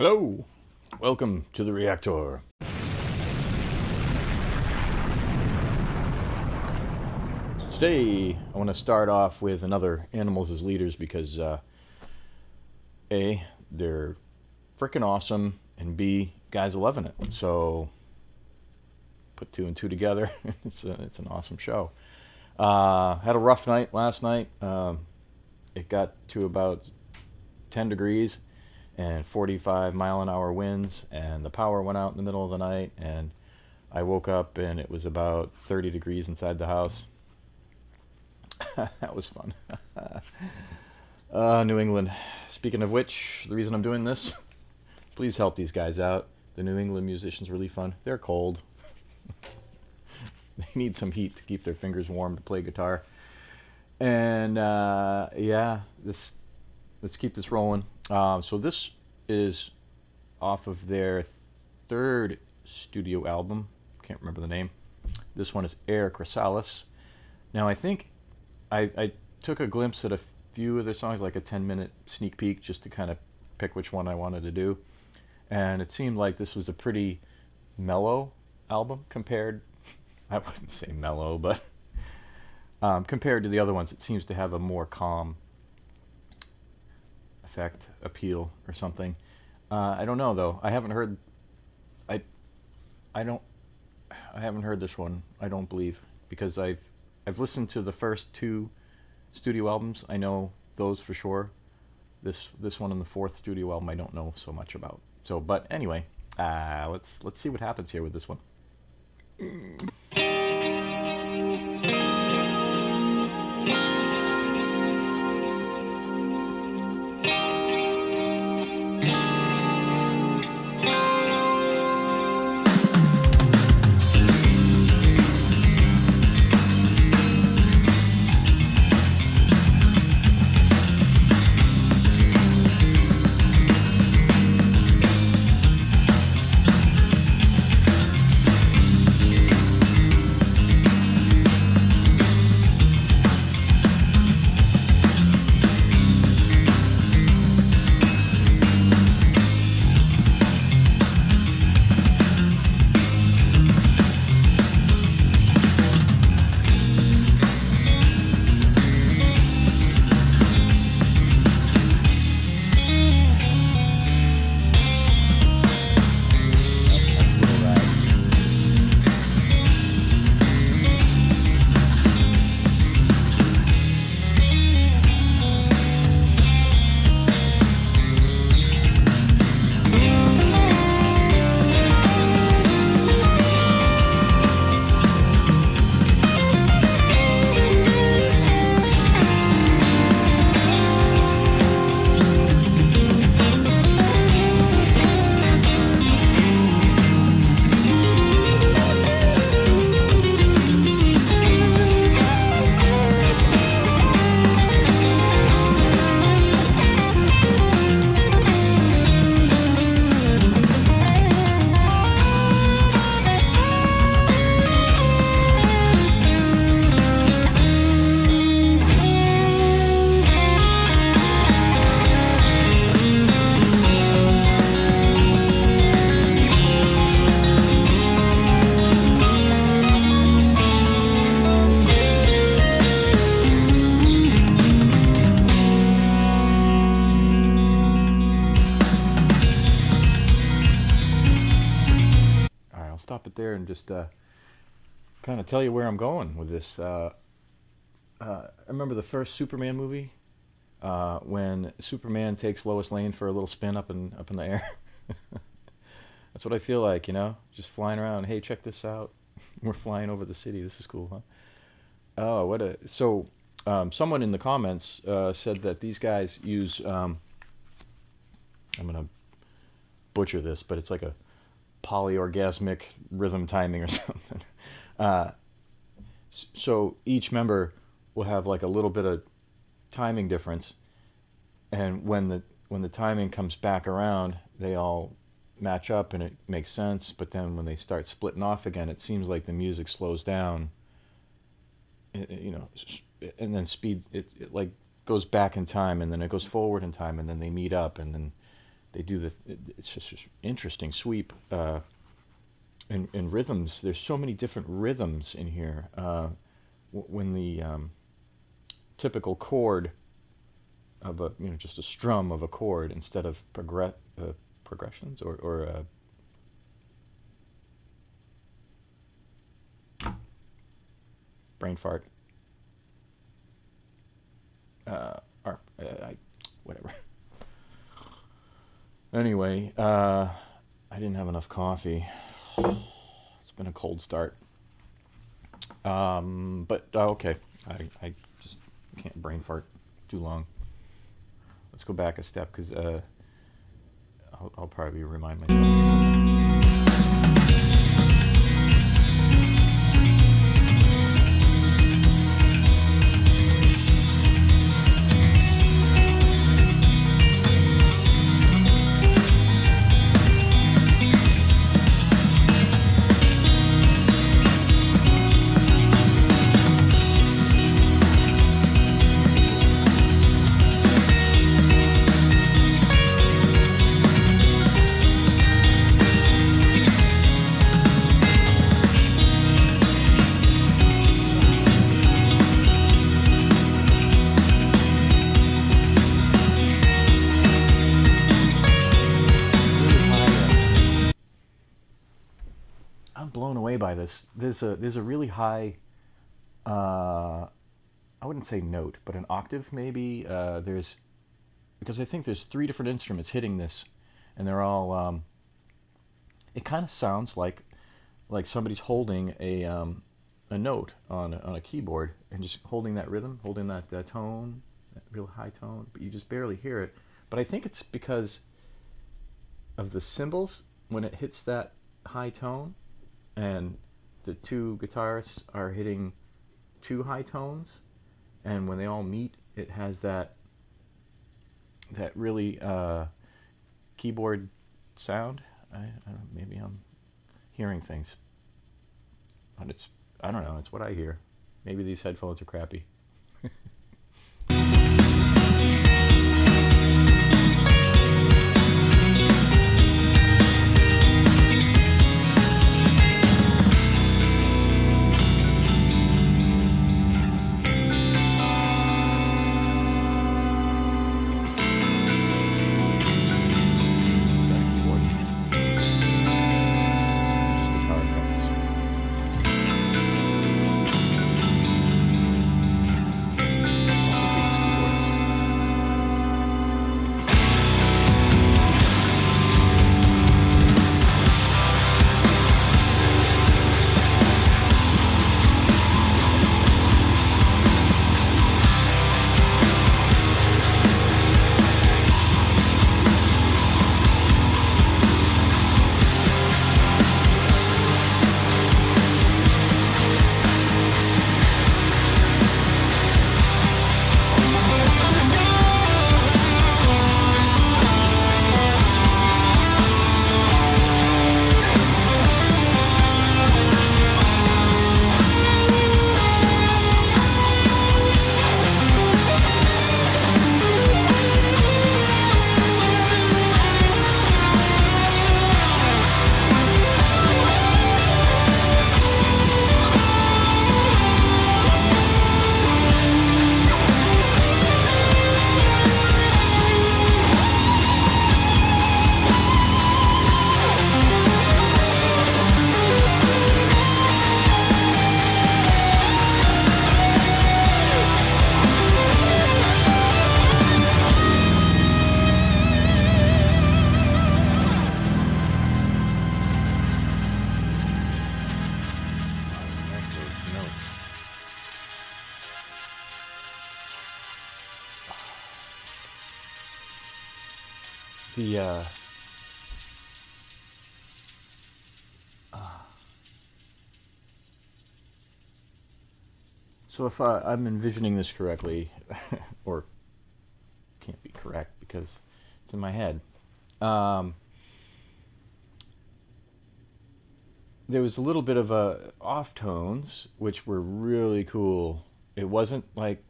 Hello, welcome to the Reactor. Today, I want to start off with another Animals as Leaders because A, they're freaking awesome, and B, guys are loving it. So, put two and two together, it's an awesome show. Had a rough night last night. It got to about 10 degrees and 45-mile-an-hour winds, and the power went out in the middle of the night, and I woke up and it was about 30 degrees inside the house. That was fun. New England. Speaking of which, the reason I'm doing this, please help these guys out. The New England musicians really fun. They're cold. They need some heat to keep their fingers warm to play guitar. And let's keep this rolling. So this is off of their third studio album. Can't remember the name. This one is Chrysalis. Now I think I took a glimpse at a few of their songs, like a 10-minute sneak peek, just to kind of pick which one I wanted to do. And it seemed like this was a pretty mellow album compared, I wouldn't say mellow, but compared to the other ones. It seems to have a more calm effect, appeal, or something. I don't know though. I haven't heard. I haven't heard this one. I don't believe, because I've listened to the first two studio albums. I know those for sure. This one and the fourth studio album I don't know so much about. So, but anyway, let's see what happens here with this one. Stop it there and just kind of tell you where I'm going with this. I remember the first Superman movie when Superman takes Lois Lane for a little spin up in the air. That's what I feel like, just flying around. Hey, check this out. We're flying over the city. This is cool, huh? Oh, someone in the comments said that these guys use. I'm gonna butcher this, but it's like a polyorgasmic rhythm timing or something. So each member will have like a little bit of timing difference, and when the timing comes back around, they all match up and it makes sense. But then when they start splitting off again, it seems like the music slows down, and then speeds. It like goes back in time, and then it goes forward in time, and then they meet up, and then they do it's just this interesting sweep. And rhythms, there's so many different rhythms in here. When the typical chord of a, just a strum of a chord instead of progressions or brain fart. Whatever. Anyway, I didn't have enough coffee. It's been a cold start. But okay, I just can't brain fart too long. Let's go back a step because I'll probably remind myself of something. Blown away by this. There's a really high, I wouldn't say note, but an octave maybe. Because I think there's 3 different instruments hitting this, and they're all. It kind of sounds like somebody's holding a note on a keyboard and just holding that rhythm, holding that tone, that real high tone, but you just barely hear it. But I think it's because of the cymbals when it hits that high tone. And the 2 guitarists are hitting 2 high tones, and when they all meet, it has that really keyboard sound. I don't know, maybe I'm hearing things, but I don't know. It's what I hear. Maybe these headphones are crappy. So if I'm envisioning this correctly, or can't be correct because it's in my head, there was a little bit of off tones, which were really cool. It wasn't like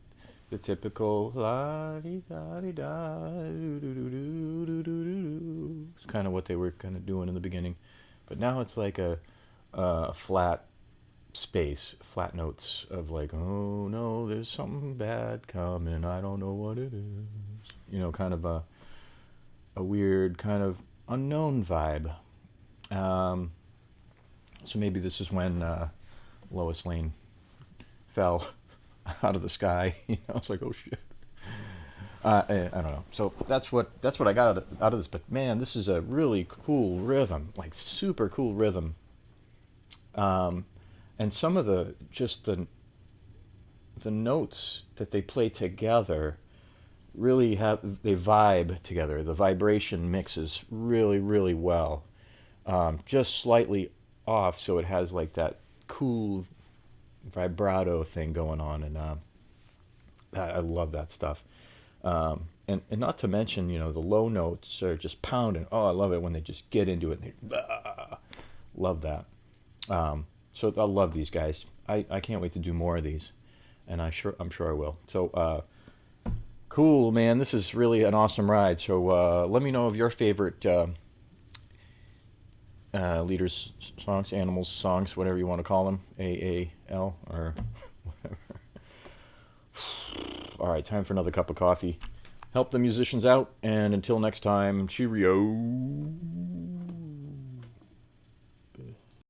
the typical la di da di da doo doo doo doo doo doo doo. kind of what they were kind of doing in the beginning, but now it's like a flat space, flat notes of like, oh no, there's something bad coming, I don't know what it is. You know, kind of a weird kind of unknown vibe. So maybe this is when Lois Lane fell out of the sky. You know, it's like, oh shit. I don't know. So that's what I got out of this. But man, this is a really cool rhythm, like super cool rhythm. And some of the notes that they play together really they vibe together. The vibration mixes really, really well. Just slightly off, so it has like that cool vibrato thing going on, and I love that stuff. And not to mention, you know, the low notes are just pounding. Oh, I love it when they just get into it. And love that. So I love these guys. I can't wait to do more of these, and I'm sure I will. So cool, man. This is really an awesome ride. So let me know of your favorite leaders songs, animals songs, whatever you want to call them, AAL or whatever. All right, time for another cup of coffee. Help the musicians out, and until next time, cheerio.